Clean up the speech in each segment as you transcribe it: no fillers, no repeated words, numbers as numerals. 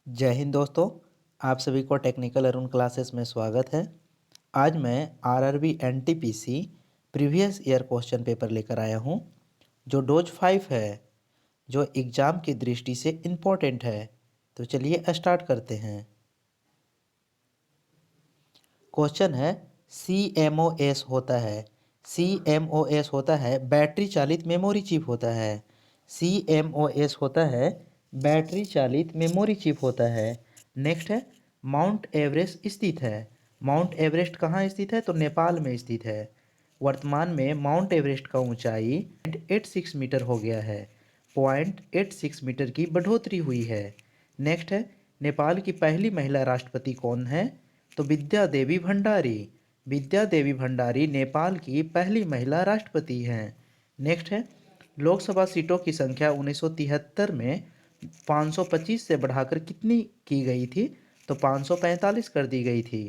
जय हिंद दोस्तों। आप सभी को टेक्निकल अरुण क्लासेस में स्वागत है। आज मैं RRB NTPC previous year question paper लेकर आया हूं, जो डोज 5 है, जो एग्ज़ाम की दृष्टि से इम्पोर्टेंट है। तो चलिए स्टार्ट करते हैं। क्वेश्चन है CMOS होता है। CMOS होता है बैटरी चालित मेमोरी चिप होता है। CMOS होता है बैटरी चालित मेमोरी चिप होता है। नेक्स्ट है माउंट एवरेस्ट स्थित है। माउंट एवरेस्ट कहाँ स्थित है? तो नेपाल में स्थित है। वर्तमान में माउंट एवरेस्ट का ऊंचाई 0.86 मीटर हो गया है। 0.86 मीटर की बढ़ोतरी हुई है। नेक्स्ट है नेपाल की पहली महिला राष्ट्रपति कौन है? तो विद्या देवी भंडारी। विद्या देवी भंडारी नेपाल की पहली महिला राष्ट्रपति हैं। नेक्स्ट है लोकसभा सीटों की संख्या 1973 में 525 से बढ़ाकर कितनी की गई थी? तो 545 कर दी गई थी।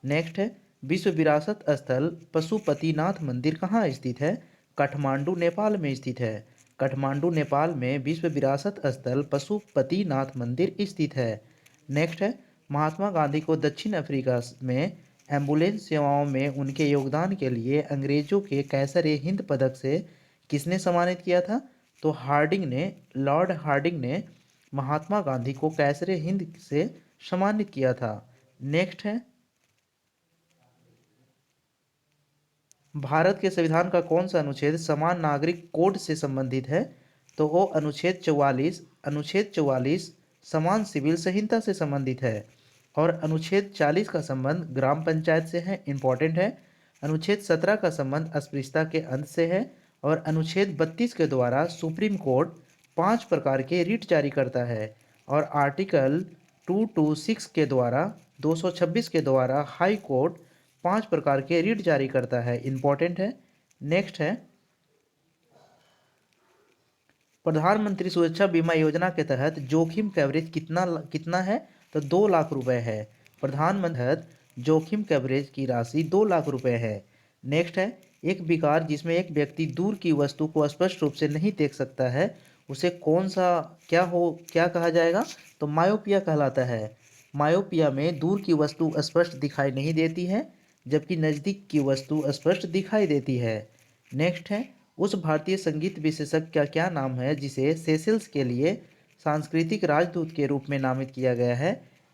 नेक्स्ट है विश्व विरासत स्थल पशुपतिनाथ मंदिर कहाँ स्थित है? काठमांडू नेपाल में स्थित है। काठमांडू नेपाल में विश्व विरासत स्थल पशुपतिनाथ मंदिर स्थित है। नेक्स्ट है महात्मा गांधी को दक्षिण अफ्रीका में एम्बुलेंस सेवाओं में उनके योगदान के लिए अंग्रेजों के कैसर-ए-हिंद पदक से किसने सम्मानित किया था? तो लॉर्ड हार्डिंग ने महात्मा गांधी को कैसर-ए-हिंद से सम्मानित किया था। नेक्स्ट है भारत के संविधान का कौन सा अनुच्छेद समान नागरिक कोड से संबंधित है? तो वो अनुच्छेद 44 समान सिविल संहिता से संबंधित है। और अनुच्छेद 40 का संबंध ग्राम पंचायत से है, इंपॉर्टेंट है। अनुच्छेद 17 का संबंध अस्पृश्यता के अंत से है। और अनुच्छेद 32 के द्वारा सुप्रीम कोर्ट 5 प्रकार के रिट जारी करता है। और आर्टिकल 226 के द्वारा 226 के द्वारा हाई कोर्ट 5 प्रकार के रिट जारी करता है, इंपॉर्टेंट है। नेक्स्ट है प्रधानमंत्री सुरक्षा बीमा योजना के तहत जोखिम कवरेज कितना है? तो 2 लाख रुपए है। प्रधानमंत्री जोखिम कवरेज की राशि 2 लाख रुपए है। नेक्स्ट है एक विकार जिसमें एक व्यक्ति दूर की वस्तु को स्पष्ट रूप से नहीं देख सकता है, उसे क्या कहा जाएगा? तो मायोपिया कहलाता है। मायोपिया में दूर की वस्तु स्पष्ट दिखाई नहीं देती है, जबकि नज़दीक की वस्तु स्पष्ट दिखाई देती है। नेक्स्ट है उस भारतीय संगीत विशेषज्ञ का क्या नाम है जिसे सेशेल्स के लिए सांस्कृतिक राजदूत के रूप में नामित किया गया है?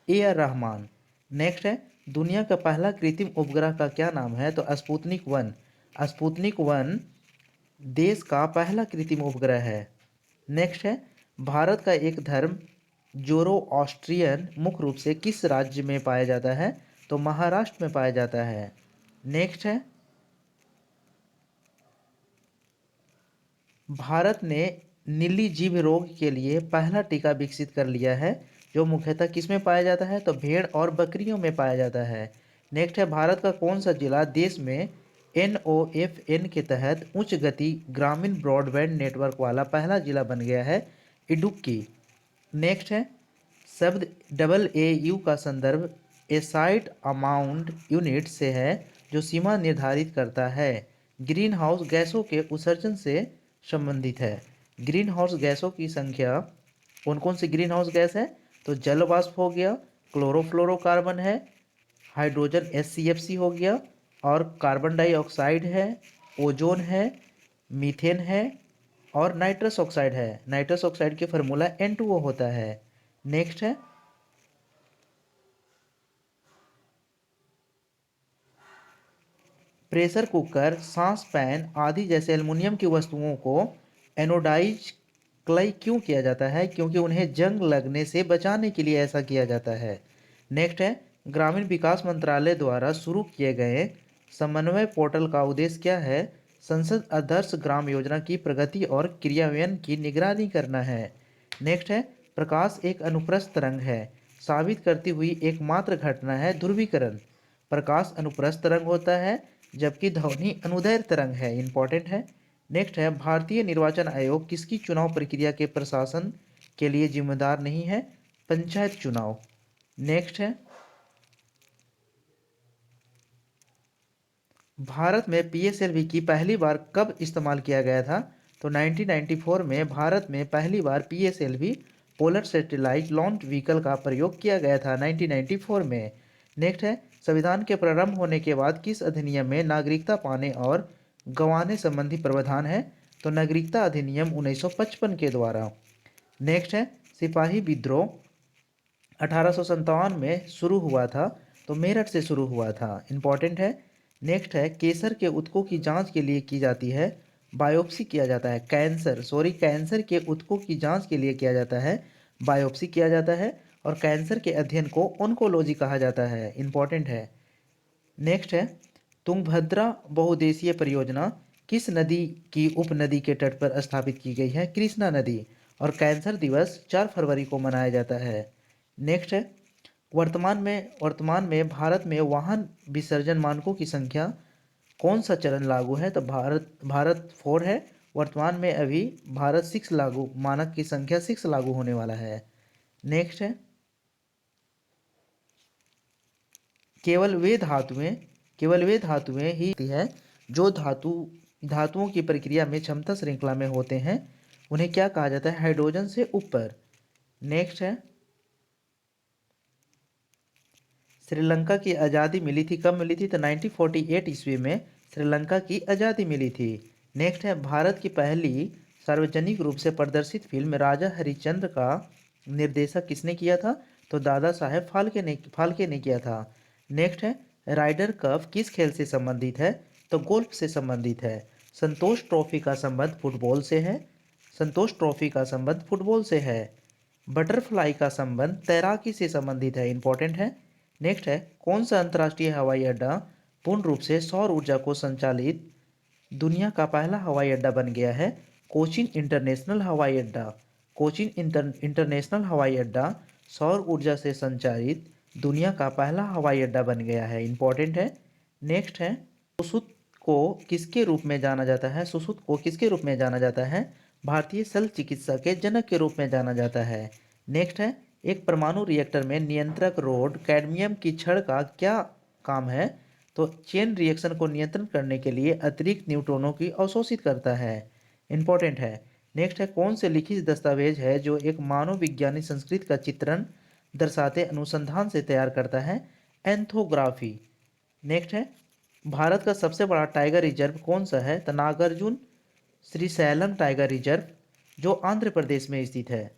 AR रहमान। नेक्स्ट है दुनिया का पहला कृत्रिम उपग्रह का क्या नाम है? तो स्पुतनिक 1। स्पुतनिक 1 देश का पहला कृत्रिम उपग्रह है। नेक्स्ट है भारत का एक धर्म जोरोआस्ट्रियन मुख्य रूप से किस राज्य में पाया जाता है? तो महाराष्ट्र में पाया जाता है। नेक्स्ट है भारत ने नीली जीभ रोग के लिए पहला टीका विकसित कर लिया है, जो मुख्यतः किसमें पाया जाता है? तो भेड़ और बकरियों में पाया जाता है। नेक्स्ट है भारत का कौन सा जिला देश में NOFN के तहत उच्च गति ग्रामीण ब्रॉडबैंड नेटवर्क वाला पहला जिला बन गया है? इडुक्की। नेक्स्ट है शब्द AAU का संदर्भ ए साइट अमाउंट यूनिट से है, जो सीमा निर्धारित करता है। ग्रीन हाउस गैसों के उत्सर्जन से संबंधित है। ग्रीन हाउस गैसों की संख्या कौन कौन सी ग्रीन हाउस गैस है? तो जल वाष्प हो गया, क्लोरोफ्लोरोकार्बन है, हाइड्रोजन HCFC हो गया, और कार्बन डाइऑक्साइड है, ओजोन है, मीथेन है, और नाइट्रस ऑक्साइड है। नाइट्रस ऑक्साइड की फार्मूला N2O होता है। नेक्स्ट है प्रेशर कुकर, सांस पैन आदि जैसे एल्युमिनियम की वस्तुओं को एनोडाइज क्लाई क्यों किया जाता है? क्योंकि उन्हें जंग लगने से बचाने के लिए ऐसा किया जाता है। नेक्स्ट है ग्रामीण विकास मंत्रालय द्वारा शुरू किए गए समन्वय पोर्टल का उद्देश्य क्या है? संसद आदर्श ग्राम योजना की प्रगति और क्रियान्वयन की निगरानी करना है। नेक्स्ट है प्रकाश एक अनुप्रस्थ तरंग है, साबित करती हुई एकमात्र घटना है ध्रुवीकरण। प्रकाश अनुप्रस्थ तरंग होता है, जबकि ध्वनि अनुदैर्ध्य तरंग है, इंपॉर्टेंट है। नेक्स्ट है भारतीय निर्वाचन आयोग किसकी चुनाव प्रक्रिया के प्रशासन के लिए जिम्मेदार नहीं है? पंचायत चुनाव। नेक्स्ट है भारत में PSLV की पहली बार कब इस्तेमाल किया गया था? तो 1994 में भारत में पहली बार PSLV polar satellite launch vehicle का प्रयोग किया गया था 1994 में। नेक्स्ट है, संविधान के प्रारंभ होने के बाद किस अधिनियम में नागरिकता पाने और गंवाने संबंधी प्रावधान है? तो नागरिकता अधिनियम 1955 के द्वारा। नेक्स्ट है, सिपाही विद्रोह 1857 में शुरू हुआ था, तो मेरठ से शुरू हुआ था, इंपॉर्टेंट है। नेक्स्ट है, केसर के ऊतकों की जांच के लिए की जाती है, बायोप्सी किया जाता है, कैंसर के ऊतकों की जांच के लिए किया जाता है, बायोप्सी किया जाता है, और कैंसर के अध्ययन को ऑन्कोलॉजी कहा जाता है, इंपॉर्टेंट है। नेक्स्ट है, तुंगभद्रा बहुउद्देशीय परियोजना किस नदी की उपनदी के तट पर स्थापित की गई है? कृष्णा नदी। और कैंसर दिवस 4 फरवरी को मनाया जाता है। नेक्स्ट है, वर्तमान में भारत में वाहन विसर्जन मानकों की संख्या कौन सा चरण लागू है? तो भारत 4 है। वर्तमान में अभी भारत 6 लागू, मानक की संख्या 6 लागू होने वाला है। नेक्स्ट है, केवल वे धातुएं ही है जो धातुओं की प्रक्रिया में क्षमता श्रृंखला में होते हैं, उन्हें क्या कहा जाता है? हाइड्रोजन से ऊपर। नेक्स्ट है, श्रीलंका की आज़ादी मिली थी, कब मिली थी? तो 1948 ईस्वी में श्रीलंका की आज़ादी मिली थी। नेक्स्ट है, भारत की पहली सार्वजनिक रूप से प्रदर्शित फिल्म राजा हरिश्चंद्र का निर्देशक किसने किया था? तो दादा साहेब फाल्के ने किया था। नेक्स्ट है, राइडर कप किस खेल से संबंधित है? तो गोल्फ से संबंधित है। संतोष ट्रॉफी का संबंध फुटबॉल से है। बटरफ्लाई का संबंध तैराकी से संबंधित है, इंपॉर्टेंट है। नेक्स्ट है, कौन सा अंतर्राष्ट्रीय हवाई अड्डा पूर्ण रूप से सौर ऊर्जा को संचालित दुनिया का पहला हवाई अड्डा बन गया है? कोचीन इंटरनेशनल हवाई अड्डा सौर ऊर्जा से संचालित दुनिया का पहला हवाई अड्डा बन गया है, इंपॉर्टेंट है। नेक्स्ट है, सुश्रुत को किसके रूप में जाना जाता है? भारतीय शल्य चिकित्सा के जनक के रूप में जाना जाता है। नेक्स्ट है, एक परमाणु रिएक्टर में नियंत्रक रोड कैडमियम की छड़ का क्या काम है? तो चेन रिएक्शन को नियंत्रण करने के लिए अतिरिक्त न्यूट्रॉनों की अवशोषित करता है, इंपॉर्टेंट है। नेक्स्ट है, कौन से लिखित दस्तावेज है जो एक मानव विज्ञानी संस्कृति का चित्रण दर्शाते अनुसंधान से तैयार करता है? एंथोग्राफी। नेक्स्ट है, भारत का सबसे बड़ा टाइगर रिजर्व कौन सा है? तो नागार्जुन श्रीशैलम टाइगर रिजर्व जो आंध्र प्रदेश में स्थित है।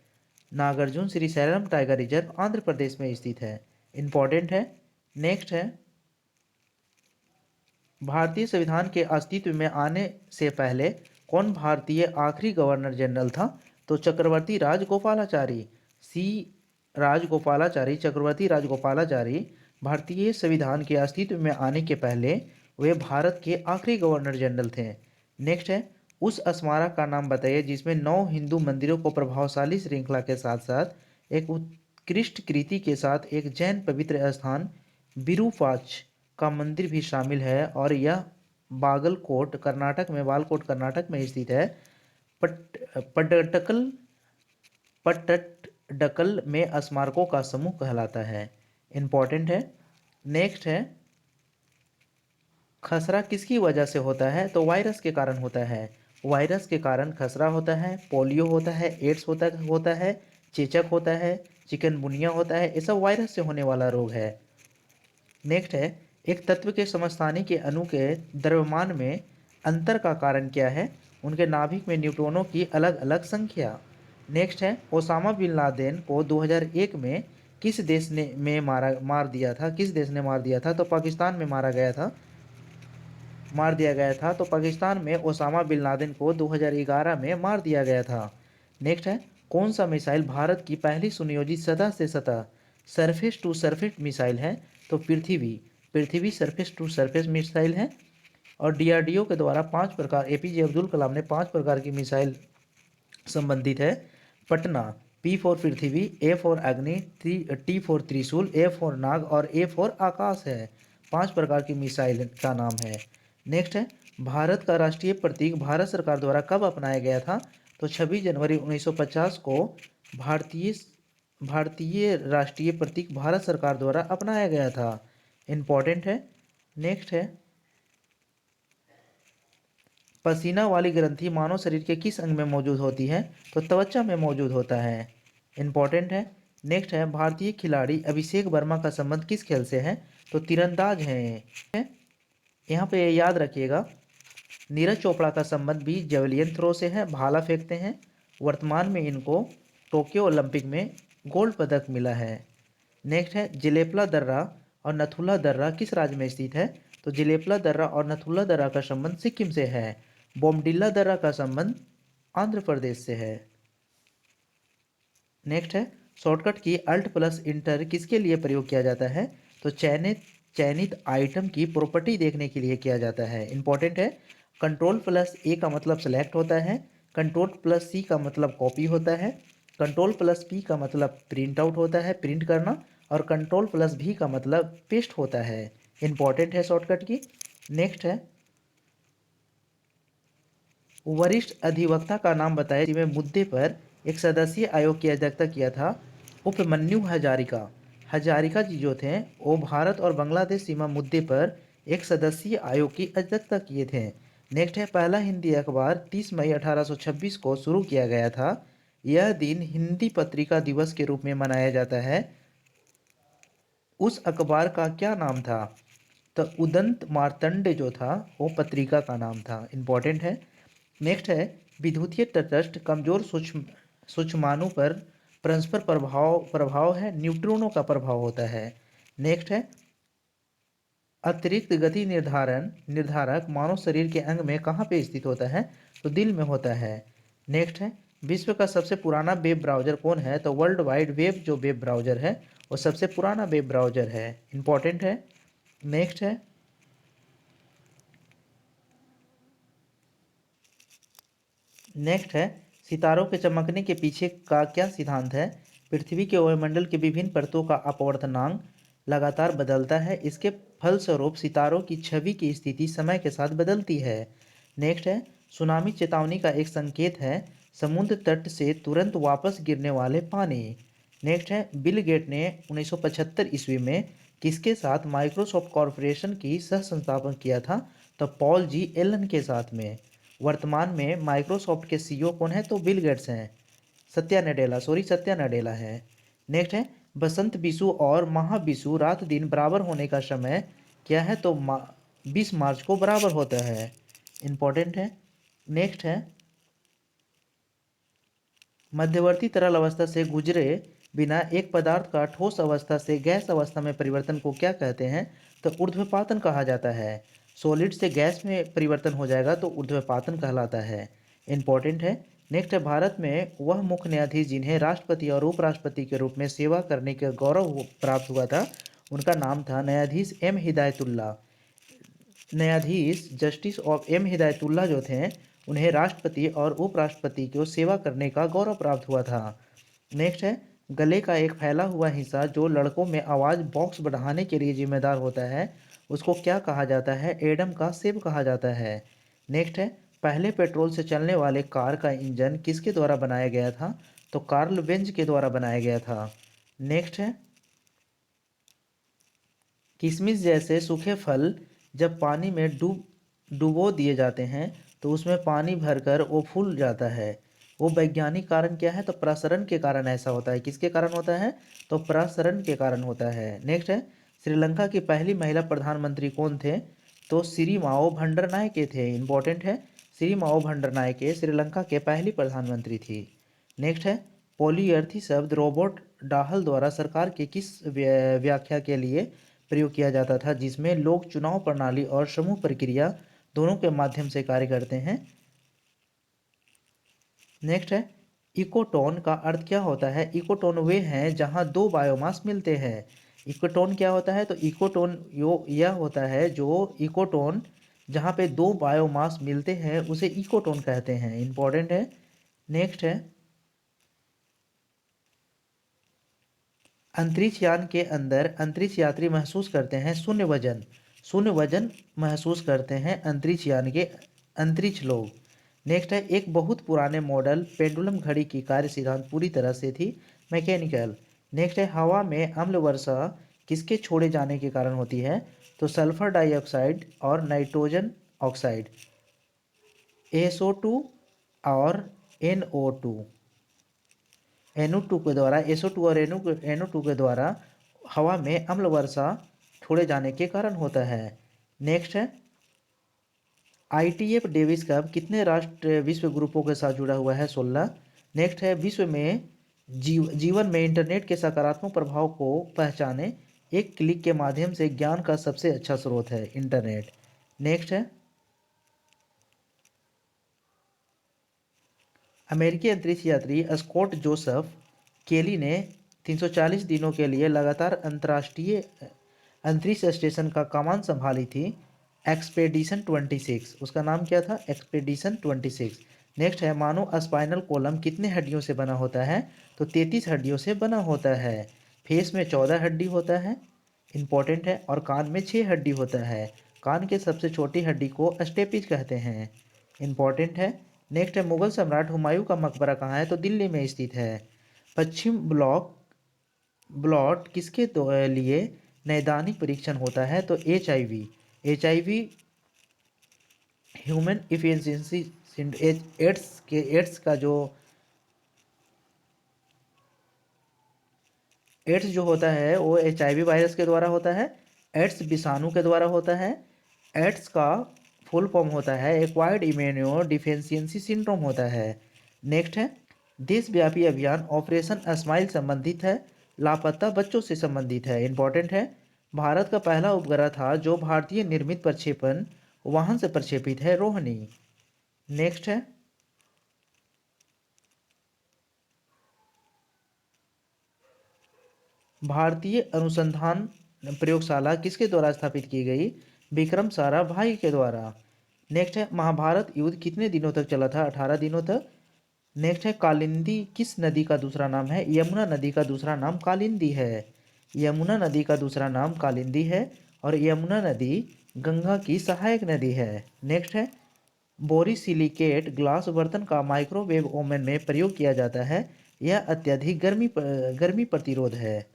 नागार्जुन श्रीशैलम टाइगर रिजर्व आंध्र प्रदेश में स्थित है, इंपॉर्टेंट है। नेक्स्ट है, भारतीय संविधान के अस्तित्व में आने से पहले कौन भारतीय आखिरी गवर्नर जनरल था? तो चक्रवर्ती राजगोपालाचारी भारतीय संविधान के अस्तित्व में आने के पहले वे भारत के आखिरी गवर्नर जनरल थे। नेक्स्ट है, उस स्मारक का नाम बताइए जिसमें 9 हिंदू मंदिरों को प्रभावशाली श्रृंखला के साथ साथ एक उत्कृष्ट कृति के साथ एक जैन पवित्र स्थान विरूपाक्ष का मंदिर भी शामिल है, और यह बागलकोट कर्नाटक में स्थित है। पट्टडकल पट्टडकल में स्मारकों का समूह कहलाता है, इंपॉर्टेंट है। नेक्स्ट है, खसरा किसकी वजह से होता है? तो वायरस के कारण होता है। वायरस के कारण खसरा होता है, पोलियो होता है, एड्स होता है, चेचक होता है, चिकनगुनिया होता है, ये सब वायरस से होने वाला रोग है। नेक्स्ट है, एक तत्व के समस्थानिक के अणु के द्रव्यमान में अंतर का कारण क्या है? उनके नाभिक में न्यूट्रॉनों की अलग अलग संख्या। नेक्स्ट है, ओसामा बिन लादेन को 2001 में किस देश ने मार दिया था? तो पाकिस्तान में मार दिया गया था। तो पाकिस्तान में ओसामा बिन लादेन को 2011 में मार दिया गया था। नेक्स्ट है, कौन सा मिसाइल भारत की पहली सुनियोजित सतह से सतह सरफेस टू सरफेस मिसाइल है? तो पृथ्वी सरफेस टू सरफेस मिसाइल है। और डीआरडीओ के द्वारा 5 प्रकार, एपीजे अब्दुल कलाम ने 5 प्रकार की मिसाइल संबंधित है। Patna, P for Prithvi, A for अग्नि, टी फॉर त्रिशूल, ए फॉर नाग और ए फॉर आकाश है। 5 प्रकार की मिसाइल का नाम है। नेक्स्ट है, भारत का राष्ट्रीय प्रतीक भारत सरकार द्वारा कब अपनाया गया था? तो 26 जनवरी 1950 को भारतीय राष्ट्रीय प्रतीक भारत सरकार द्वारा अपनाया गया था, इंपॉर्टेंट है। नेक्स्ट है, पसीना वाली ग्रंथि मानव शरीर के किस अंग में मौजूद होती है? तो त्वचा में मौजूद होता है। इम्पॉर्टेंट है। नेक्स्ट है भारतीय खिलाड़ी अभिषेक वर्मा का संबंध किस खेल से है? तो तीरंदाज हैं। यहाँ पे याद रखिएगा नीरज चोपड़ा का संबंध भी जेवलियन थ्रो से है, भाला फेंकते हैं। वर्तमान में इनको टोक्यो ओलंपिक में गोल्ड पदक मिला है। नेक्स्ट है जिलेपला दर्रा और नथुला दर्रा किस राज्य में स्थित है? तो जिलेपला दर्रा और नथुला दर्रा का संबंध सिक्किम से है। बोमडिल्ला दर्रा का संबंध आंध्र प्रदेश से है। नेक्स्ट है शॉर्टकट की अल्ट प्लस इंटर किसके लिए प्रयोग किया जाता है? तो चयनित आइटम की प्रॉपर्टी देखने के लिए किया जाता है। इंपॉर्टेंट है। कंट्रोल प्लस ए का मतलब सेलेक्ट होता है, कंट्रोल प्लस सी का मतलब कॉपी होता है, कंट्रोल प्लस पी का मतलब प्रिंट आउट होता है, प्रिंट करना, और कंट्रोल प्लस भी का मतलब पेस्ट होता है। इंपॉर्टेंट है शॉर्टकट की। नेक्स्ट है वरिष्ठ अधिवक्ता का नाम बताएं जिसमें मुद्दे पर एक सदस्यीय आयोग की अध्यक्षता किया था। उपमन्यु हजारिका। हजारिका जी जो थे वो भारत और बांग्लादेश सीमा मुद्दे पर एक सदस्यीय आयोग की अध्यक्षता किए थे। नेक्स्ट है पहला हिंदी अखबार 30 मई 1826 को शुरू किया गया था। यह दिन हिंदी पत्रिका दिवस के रूप में मनाया जाता है। उस अखबार का क्या नाम था? तो उदंत मार्तंड जो था वो पत्रिका का नाम था। इम्पोर्टेंट है। नेक्स्ट है विद्युतीय तटस्थ कमजोर सूक्ष्माणु पर परस्पर प्रभाव है न्यूट्रॉनों का प्रभाव होता है। नेक्स्ट है अतिरिक्त गति निर्धारक मानव शरीर के अंग में कहाँ पे स्थित होता है? तो दिल में होता है। नेक्स्ट है विश्व का सबसे पुराना वेब ब्राउज़र कौन है? तो वर्ल्ड वाइड वेब जो वेब ब्राउज़र है वो सबसे पुराना वेब ब्राउज़र है। इंपॉर्टेंट है। नेक्स्ट है सितारों के चमकने के पीछे का क्या सिद्धांत है? पृथ्वी के वायुमंडल के विभिन्न परतों का अपवर्तनांक लगातार बदलता है, इसके फलस्वरूप सितारों की छवि की स्थिति समय के साथ बदलती है। नेक्स्ट है सुनामी चेतावनी का एक संकेत है समुद्र तट से तुरंत वापस गिरने वाले पानी। नेक्स्ट है बिल गेट ने 1975 ईस्वी में किसके साथ माइक्रोसॉफ्ट कॉरपोरेशन की सह संस्थापन किया था? तो पॉल जी एलन के साथ में। वर्तमान में माइक्रोसॉफ्ट के सीईओ कौन है? तो बिल गेट्स हैं। सत्या नडेला है। नेक्स्ट है बसंत बिशु और महाबिशु रात दिन बराबर होने का समय क्या है? तो 20 मार्च को बराबर होता है। इंपॉर्टेंट है। नेक्स्ट है मध्यवर्ती तरल अवस्था से गुजरे बिना एक पदार्थ का ठोस अवस्था से गैस अवस्था में परिवर्तन को क्या कहते हैं? तो ऊर्ध्वपातन कहा जाता है। सॉलिड से गैस में परिवर्तन हो जाएगा तो ऊर्ध्वपातन कहलाता है। इंपॉर्टेंट है। नेक्स्ट है भारत में वह मुख्य न्यायाधीश जिन्हें राष्ट्रपति और उपराष्ट्रपति के रूप में सेवा करने का गौरव प्राप्त हुआ था उनका नाम था न्यायाधीश एम हिदायतुल्ला। न्यायाधीश जस्टिस ऑफ एम हिदायतुल्ला जो थे उन्हें राष्ट्रपति और उपराष्ट्रपति को सेवा करने का गौरव प्राप्त हुआ था। नेक्स्ट है गले का एक फैला हुआ हिस्सा जो लड़कों में आवाज़ बॉक्स बढ़ाने के लिए जिम्मेदार होता है उसको क्या कहा जाता है? एडम का सेब कहा जाता है। नेक्स्ट है पहले पेट्रोल से चलने वाले कार का इंजन किसके द्वारा बनाया गया था? तो कार्ल बेंज के द्वारा बनाया गया था। नेक्स्ट है किशमिश जैसे सूखे फल जब पानी में डुबो दिए जाते हैं तो उसमें पानी भरकर वो फूल जाता है। वो वैज्ञानिक कारण क्या है? तो प्रसरण के कारण ऐसा होता है। किसके कारण होता है? तो प्रसरण के कारण होता है। नेक्स्ट है श्रीलंका की पहली महिला प्रधानमंत्री कौन थे? तो श्री माओ भंडरनायके थे। इंपॉर्टेंट है। श्री माओ भंडरनायके श्रीलंका के पहली प्रधानमंत्री थी। नेक्स्ट है पॉलीअर्थी शब्द रॉबर्ट डाहल द्वारा सरकार के किस व्याख्या के लिए प्रयोग किया जाता था जिसमें लोग चुनाव प्रणाली और समूह प्रक्रिया दोनों के माध्यम से कार्य करते हैं? नेक्स्ट है इकोटोन का अर्थ क्या होता है? इकोटोन वे हैं जहां दो बायोमास मिलते हैं। इकोटोन क्या होता है? तो इकोटोन यह होता है जो इकोटोन जहां पे दो बायोमास मिलते हैं उसे इकोटोन कहते हैं। इंपॉर्टेंट है। नेक्स्ट है अंतरिक्ष यान के अंदर अंतरिक्ष यात्री महसूस करते हैं शून्य वजन महसूस करते हैं अंतरिक्ष यान के अंतरिक्ष लोग। नेक्स्ट है एक बहुत पुराने मॉडल पेंडुलम घड़ी की कार्य सिद्धांत पूरी तरह से थी मैकेनिकल। नेक्स्ट है हवा में अम्ल वर्षा किसके छोड़े जाने के कारण होती है? तो सल्फर डाइऑक्साइड और नाइट्रोजन ऑक्साइड SO2 और NO2। NO2 के द्वारा, SO2 और NO2 के द्वारा हवा में अम्ल वर्षा छोड़े जाने के कारण होता है। नेक्स्ट है ITF डेविस कप कितने राष्ट्र विश्व ग्रुपों के साथ जुड़ा हुआ है? 16। नेक्स्ट है विश्व में जीवन में इंटरनेट के सकारात्मक प्रभाव को पहचाने, एक क्लिक के माध्यम से ज्ञान का सबसे अच्छा स्रोत है इंटरनेट। नेक्स्ट है अमेरिकी अंतरिक्ष यात्री स्कॉट जोसेफ केली ने 340 दिनों के लिए लगातार अंतर्राष्ट्रीय अंतरिक्ष स्टेशन का कमान संभाली थी। एक्सपेडिशन 26, उसका नाम क्या था? एक्सपेडिशन 26। नेक्स्ट है मानव स्पाइनल कॉलम कितने हड्डियों से बना होता है? तो 33 हड्डियों से बना होता है। फेस में 14 हड्डी होता है, इंपॉर्टेंट है, और कान में 6 हड्डी होता है। कान के सबसे छोटी हड्डी को स्टेपिज कहते हैं, इंपॉर्टेंट है। नेक्स्ट है मुगल सम्राट हुमायूं का मकबरा कहाँ है? तो दिल्ली में स्थित है। पश्चिम ब्लॉट किसके लिए नैदानिक परीक्षण होता है? तो HIV ह्यूमन इफिशियंसी एड्स जो होता है वो HIV वायरस के द्वारा होता है, एड्स विषाणु के द्वारा होता है। एड्स का फुल फॉर्म होता है एक्वायर्ड इम्यूनो डिफिशियंसी सिंड्रोम होता है। नेक्स्ट है देशव्यापी अभियान ऑपरेशन स्माइल संबंधित है, लापता बच्चों से संबंधित है, इंपॉर्टेंट है। भारत का पहला उपग्रह था जो भारतीय निर्मित प्रक्षेपण वाहन से प्रक्षेपित है, रोहिणी। नेक्स्ट है भारतीय अनुसंधान प्रयोगशाला किसके द्वारा स्थापित की गई? विक्रम साराभाई के द्वारा। नेक्स्ट है महाभारत युद्ध कितने दिनों तक चला था? 18 दिनों तक। नेक्स्ट है कालिंदी किस नदी का दूसरा नाम है? यमुना नदी का दूसरा नाम कालिंदी है। यमुना नदी का दूसरा नाम कालिंदी है और यमुना नदी गंगा की सहायक नदी है। नेक्स्ट है बोरोसिलिकेट ग्लास बर्तन का माइक्रोवेव ओवन में प्रयोग किया जाता है, यह अत्यधिक गर्मी प्रतिरोध है।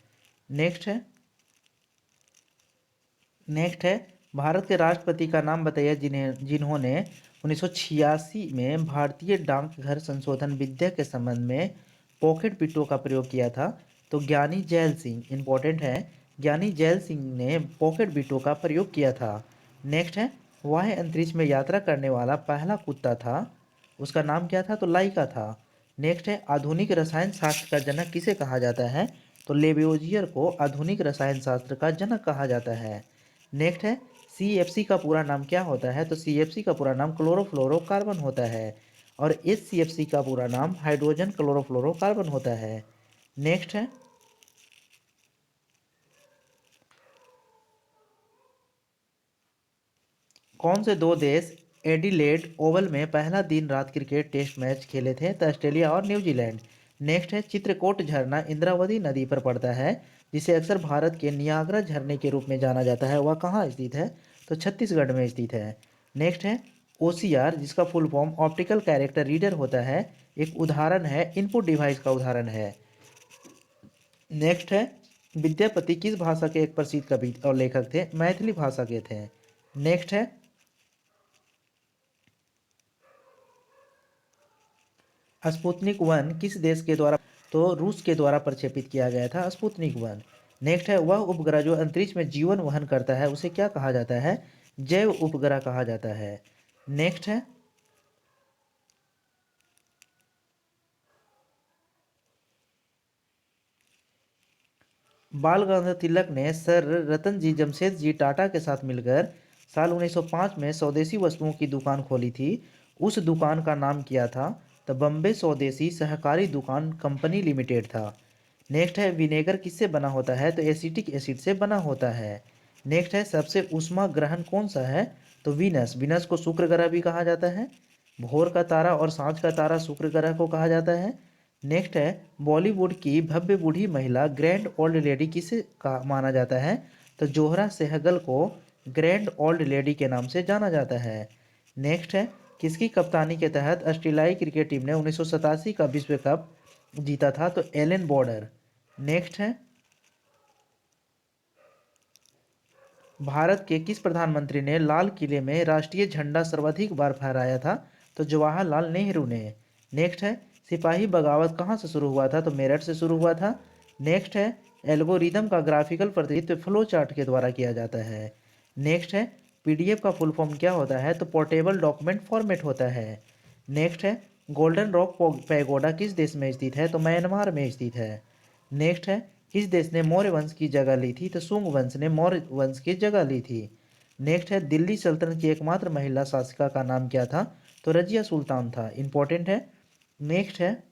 नेक्स्ट है भारत के राष्ट्रपति का नाम बताइए जिन्होंने 1986 में भारतीय डाकघर संशोधन विधेयक के संबंध में पॉकेट बिटों का प्रयोग किया था। तो ज्ञानी जैल सिंह, इंपॉर्टेंट है, ज्ञानी जैल सिंह ने पॉकेट बिटों का प्रयोग किया था। नेक्स्ट है वह अंतरिक्ष में यात्रा करने वाला पहला कुत्ता था, उसका नाम क्या था? तो लाइका था। नेक्स्ट है आधुनिक रसायन शास्त्र का जनक किसे कहा जाता है? तो लेबोजियर को आधुनिक रसायन शास्त्र का जनक कहा जाता है। नेक्स्ट है CFC का पूरा नाम क्या होता है? तो CFC का पूरा नाम क्लोरोफ्लोरोकार्बन होता है और HCFC का पूरा नाम हाइड्रोजन क्लोरोफ्लोरोकार्बन होता है। नेक्स्ट है कौन से दो देश एडिलेड ओवल में पहला दिन रात क्रिकेट टेस्ट मैच खेले थे? तो ऑस्ट्रेलिया और न्यूजीलैंड। नेक्स्ट है चित्रकोट झरना इंद्रावती नदी पर पड़ता है, जिसे अक्सर भारत के नियाग्रा झरने के रूप में जाना जाता है, वह कहाँ स्थित है? तो छत्तीसगढ़ में स्थित है। नेक्स्ट है OCR जिसका full form optical character reader होता है, एक उदाहरण है, इनपुट डिवाइस का उदाहरण है। नेक्स्ट है विद्यापति किस भाषा के एक प्रसिद्ध कवि और लेखक थे? मैथिली भाषा के थे। नेक्स्ट है स्पुतनिक 1 किस देश के द्वारा? तो रूस के द्वारा प्रक्षेपित किया गया था स्पुतनिक 1। नेक्स्ट है वह उपग्रह जो अंतरिक्ष में जीवन वहन करता है उसे क्या कहा जाता है? जैव उपग्रह कहा जाता है। नेक्स्ट है बाल गंगाधर तिलक ने सर रतन जी जमशेद जी टाटा के साथ मिलकर साल 1905 में स्वदेशी वस्तुओं की दुकान खोली थी, उस दुकान का नाम क्या था? तो बम्बे स्वदेशी सहकारी दुकान कंपनी लिमिटेड था। नेक्स्ट है विनेगर किससे बना होता है? तो एसिटिक एसिड से बना होता है। नेक्स्ट है सबसे ऊष्मा ग्रहण कौन सा है? तो वीनस, वीनस को शुक्र ग्रह भी कहा जाता है। भोर का तारा और सांझ का तारा शुक्र ग्रह को कहा जाता है। नेक्स्ट है बॉलीवुड की भव्य बूढ़ी महिला ग्रैंड ओल्ड लेडी किसे का माना जाता है? तो जोहरा सहगल को ग्रैंड ओल्ड लेडी के नाम से जाना जाता है। नेक्स्ट है किसकी कप्तानी के तहत ऑस्ट्रेलियाई क्रिकेट टीम ने 1987 का विश्व कप जीता था? तो एलन बॉर्डर। नेक्स्ट है भारत के किस प्रधानमंत्री ने लाल किले में राष्ट्रीय झंडा सर्वाधिक बार फहराया था? तो जवाहरलाल नेहरू ने। नेक्स्ट है सिपाही बगावत कहाँ से शुरू हुआ था? तो मेरठ से शुरू हुआ था। नेक्स्ट है, एल्गोरिदम का ग्राफिकल प्रतिनिधित्व फ्लो चार्ट के द्वारा किया जाता है। नेक्स्ट है, पीडीएफ का फुल फॉर्म क्या होता है? तो पोर्टेबल डॉक्यूमेंट फॉर्मेट होता है। नेक्स्ट है, गोल्डन रॉक पैगोडा किस देश में स्थित है? तो म्यांमार में स्थित है। नेक्स्ट है, किस देश ने मौर्य वंश की जगह ली थी? तो सुंग वंश ने मौर्य वंश की जगह ली थी। नेक्स्ट है, दिल्ली सल्तनत की एकमात्र महिला शासिका का नाम क्या था? तो रजिया सुल्तान था। इंपॉर्टेंट है। नेक्स्ट है,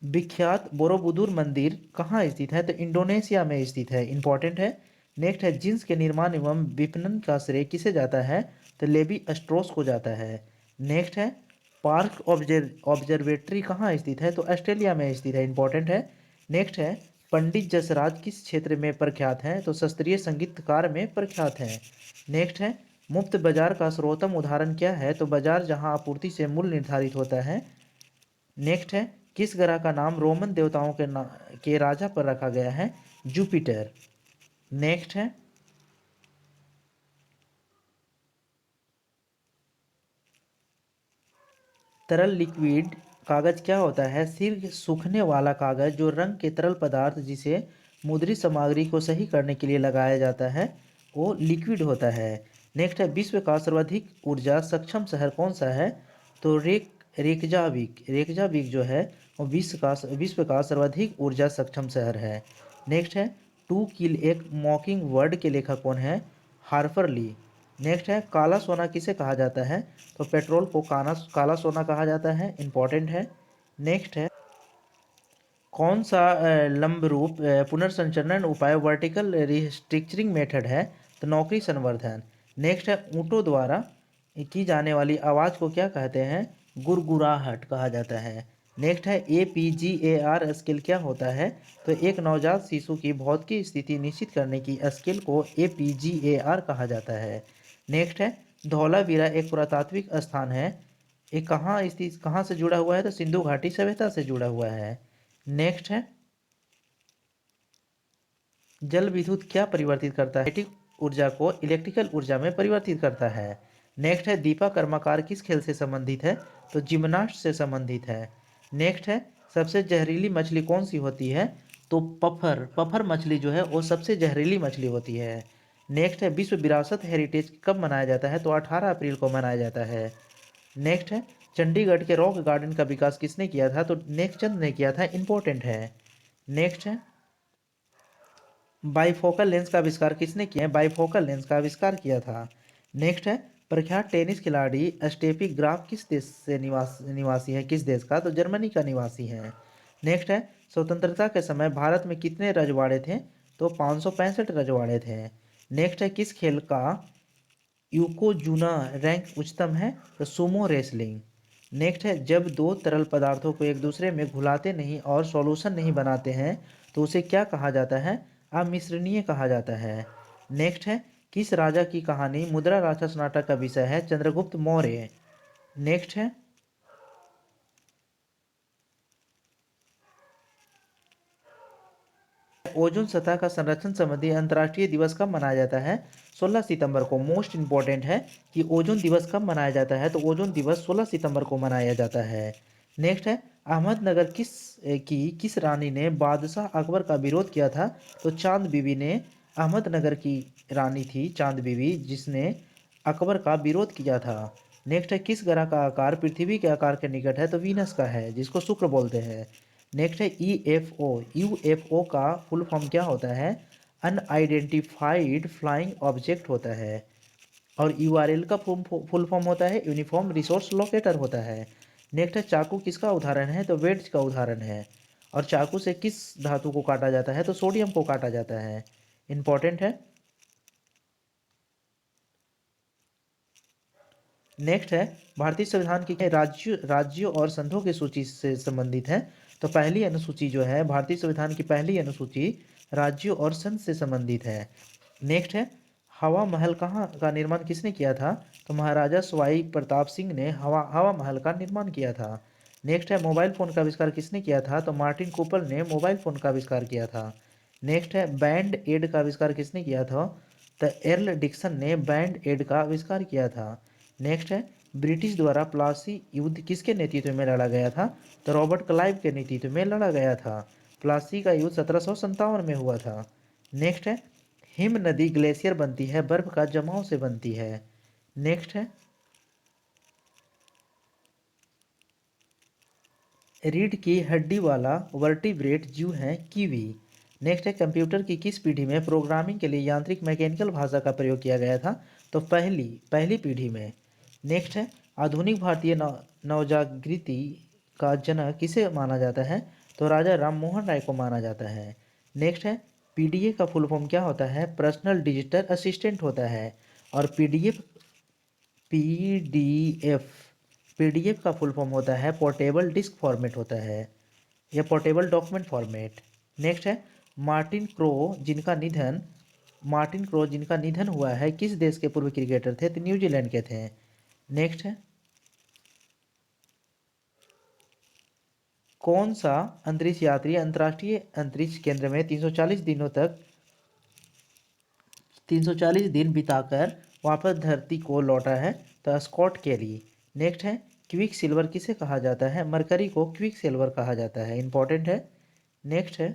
विख्यात बोरोबुदुर मंदिर कहाँ स्थित है? तो इंडोनेशिया में स्थित है। इंपॉर्टेंट है। नेक्स्ट है, जींस के निर्माण एवं विपणन का श्रेय किसे जाता है? तो लेवी स्ट्रॉस को जाता है। नेक्स्ट है, पार्क ऑब्जर्वेटरी कहाँ स्थित है? तो ऑस्ट्रेलिया में स्थित है। इंपॉर्टेंट है। नेक्स्ट है, पंडित जसराज किस क्षेत्र में प्रख्यात हैं? तो शास्त्रीय संगीतकार में प्रख्यात हैं। नेक्स्ट है, मुफ्त बाजार का सर्वोत्तम उदाहरण क्या है? तो बाजार जहां आपूर्ति से मूल्य निर्धारित होता है। नेक्स्ट है, किस ग्रह का नाम रोमन देवताओं के राजा पर रखा गया है? जुपिटर। नेक्स्ट है, तरल लिक्विड कागज क्या होता है? सिर्फ सूखने वाला कागज जो रंग के तरल पदार्थ जिसे मुद्रित सामग्री को सही करने के लिए लगाया जाता है वो लिक्विड होता है। नेक्स्ट है, विश्व का सर्वाधिक ऊर्जा सक्षम शहर कौन सा है? तो रेकजाविक जो है वो विश्व का सर्वाधिक ऊर्जा सक्षम शहर है। नेक्स्ट है, टू किल एक मॉकिंग वर्ड के लेखक कौन है? हार्पर ली। नेक्स्ट है, काला सोना किसे कहा जाता है? तो पेट्रोल को काला सोना कहा जाता है। इंपॉर्टेंट है। नेक्स्ट है, कौन सा लंबरूप पुनर्संचरण उपाय वर्टिकल रिस्ट्रक्चरिंग मेथड है? तो नौकरी संवर्धन। नेक्स्ट है, ऊँटों द्वारा की जाने वाली आवाज़ को क्या कहते हैं? गुरगुराहट कहा जाता है। नेक्स्ट है, APGAR स्केल क्या होता है? तो एक नवजात शिशु की भौतिकी स्थिति निश्चित करने की स्केल को APGAR कहा जाता है। नेक्स्ट है, धौलावीरा एक पुरातात्विक स्थान है। ये कहाँ से जुड़ा हुआ है? तो सिंधु घाटी सभ्यता से जुड़ा हुआ है। नेक्स्ट है, जल विद्युत क्या परिवर्तित करता है? स्टैटिक ऊर्जा को इलेक्ट्रिकल ऊर्जा में परिवर्तित करता है। नेक्स्ट है, दीपा कर्माकार किस खेल से संबंधित है? तो जिम्नास्ट से संबंधित है। नेक्स्ट है, सबसे जहरीली मछली कौन सी होती है? तो पफर मछली जो है वो सबसे जहरीली मछली होती है। नेक्स्ट है, विश्व विरासत हेरिटेज कब मनाया जाता है? तो 18 अप्रैल को मनाया जाता है। नेक्स्ट है, चंडीगढ़ के रॉक गार्डन का विकास किसने किया था? तो नेकचंद ने किया था। इंपॉर्टेंट है। नेक्स्ट है, बाइफोकल लेंस का आविष्कार किसने किया है? बाइफोकल लेंस का आविष्कार किया था। नेक्स्ट है, प्रख्यात टेनिस खिलाड़ी स्टेफी ग्राफ किस देश से निवासी है? किस देश का? तो जर्मनी का निवासी है। नेक्स्ट है, स्वतंत्रता के समय भारत में कितने रजवाड़े थे? तो 565 रजवाड़े थे। नेक्स्ट है, किस खेल का यूकोजुना रैंक उच्चतम है? तो सुमो रेसलिंग। नेक्स्ट है, जब दो तरल पदार्थों को एक दूसरे में घुलाते नहीं और सॉल्यूशन नहीं बनाते हैं तो उसे क्या कहा जाता है? अमिश्रणीय कहा जाता है। नेक्स्ट है, किस राजा की कहानी मुद्रा राक्षस नाटक का विषय है? चंद्रगुप्त मौर्य। नेक्स्ट है, ओजोन सतह का संरक्षण संबंधी अंतर्राष्ट्रीय दिवस कब मनाया जाता है? 16 सितंबर को। मोस्ट इंपॉर्टेंट है कि ओजोन दिवस कब मनाया जाता है? तो ओजोन दिवस 16 सितंबर को मनाया जाता है। नेक्स्ट है, अहमदनगर किस रानी ने बादशाह अकबर का विरोध किया था? तो चांद बीबी ने अहमदनगर की रानी थी चांद बीबी जिसने अकबर का विरोध किया था। नेक्स्ट है, किस ग्रह का आकार पृथ्वी के आकार के निकट है? तो वीनस का है जिसको शुक्र बोलते हैं। नेक्स्ट है, यूएफओ का फुल फॉर्म क्या होता है? अनआइडेंटिफाइड फ्लाइंग ऑब्जेक्ट होता है। और यूआरएल का फुल फॉर्म होता है यूनिफॉर्म रिसोर्स लोकेटर होता है। नेक्स्ट है, चाकू किसका उदाहरण है? तो वेड्स का उदाहरण है। और चाकू से किस धातु को काटा जाता है? तो सोडियम को काटा जाता है। इंपॉर्टेंट है। नेक्स्ट है, भारतीय संविधान की राज्यों और संघों की सूची से संबंधित है। तो पहली अनुसूची जो है भारतीय संविधान की पहली अनुसूची राज्यों और संघ से संबंधित है। नेक्स्ट है, हवा महल कहाँ का निर्माण किसने किया था? तो महाराजा सवाई प्रताप सिंह ने हवा महल का निर्माण किया था। नेक्स्ट है, मोबाइल फ़ोन का आविष्कार किसने किया था? तो मार्टिन कूपर ने मोबाइल फ़ोन का आविष्कार किया था। नेक्स्ट है, बैंड एड का आविष्कार किसने किया था? तो एर्ल डिक्सन ने बैंड एड का आविष्कार किया था। नेक्स्ट है, ब्रिटिश द्वारा प्लासी युद्ध किसके नेतृत्व में लड़ा गया था? तो रॉबर्ट क्लाइव के नेतृत्व में लड़ा गया था। प्लासी का युद्ध 1757 में हुआ था। नेक्स्ट है, हिम नदी ग्लेशियर बनती है, बर्फ का जमाव से बनती है। नेक्स्ट है, रीढ़ की हड्डी वाला वर्टिब्रेट जीव है कीवी। नेक्स्ट है, कंप्यूटर की किस पीढ़ी में प्रोग्रामिंग के लिए यांत्रिक मैकेनिकल भाषा का प्रयोग किया गया था? तो पहली पहली पीढ़ी में। नेक्स्ट है, आधुनिक भारतीय नवजागृति का जनक किसे माना जाता है? तो राजा राम मोहन राय को माना जाता है। नेक्स्ट है, पीडीए का फुल फॉर्म क्या होता है? पर्सनल डिजिटल असिस्टेंट होता है। और पीडीएफ पीडीएफ पीडीएफ का फुल फॉर्म होता है पोर्टेबल डिस्क फॉर्मेट होता है, या पोर्टेबल डॉक्यूमेंट फॉर्मेट। नेक्स्ट है, मार्टिन क्रो जिनका निधन हुआ है किस देश के पूर्व क्रिकेटर थे? तो न्यूजीलैंड के थे। नेक्स्ट है, कौन सा अंतरिक्ष यात्री अंतर्राष्ट्रीय अंतरिक्ष केंद्र में 340 दिन बिताकर वापस धरती को लौटा है? तो स्कॉट केली। नेक्स्ट है, क्विक सिल्वर किसे कहा जाता है? मरकरी को क्विक सिल्वर कहा जाता है, इंपॉर्टेंट है। नेक्स्ट है,